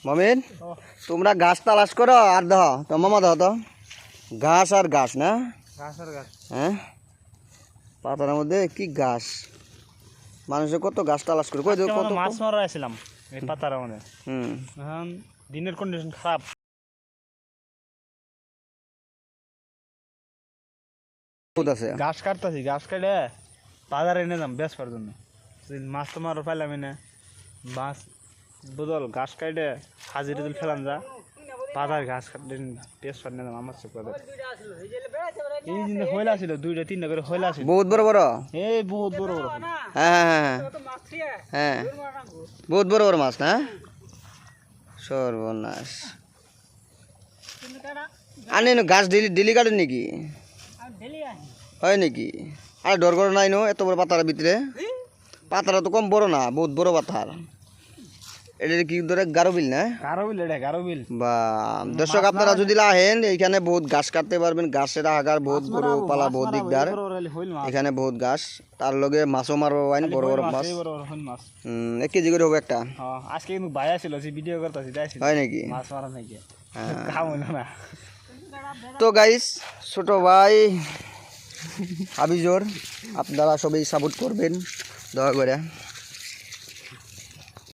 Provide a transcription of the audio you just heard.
মমিন তোমরা ঘাস তালাশ করো আর দাও তো মামা দাও তো ঘাস আর ঘাস না হ্যাঁ পাতার মধ্যে কি ঘাস মানুষের কত ঘাস তালাশ করে কই কত মাছ মারা আসছিলাম এই পাতার মধ্যে এখন দিনের কন্ডিশন খারাপ আছে ঘাস কাটতেছি ঘাস কেটে বাজারে এনে যাম বেচবার জন্য মাছ তো মারো পাইলাম না মাছ বদল ঘাস কাটে হাজির ফেলাম যা বাজার ঘাস কাটলে বেচবার নিয়ে যাম আমার চোখ এই জিনিস হইলা ছিল 2টা 3টা করে হইলা ছিল বহুত বড় বড় এই বহুত বড় বড় হ্যাঁ হ্যাঁ বহুত বড় বড় মাছ না সর্বনাশ আনে ঘাস ডেলি কাটেন নাকি হয় নাকি আর ডর করে নাই নো এত বড় পাতার ভিতরে পাতাটা তো কম বড় না বহুত বড় পাতার এটা কি ধরে গারোবিল না গারোবিল বা দর্শক আপনারা যদি আহেন এখানে বহুত ঘাস কাটতে পারবেন ঘাসের আগার বহুত গরু পালা বহুত দিকদার এখানে বহুত ঘাস তার লগে মাছও মারবো আইন বড় বড় মাছ 1 কেজি করে হবে একটা আজকে কিন্তু ভাই আসছিল ভিডিও করতেছি হয় নাকি মাছ মারা নাকি কাম হইল না তো গাইস ছোট ভাই হাবিজোর আপনারা সবাই সাপোর্ট করবেন দয়া করে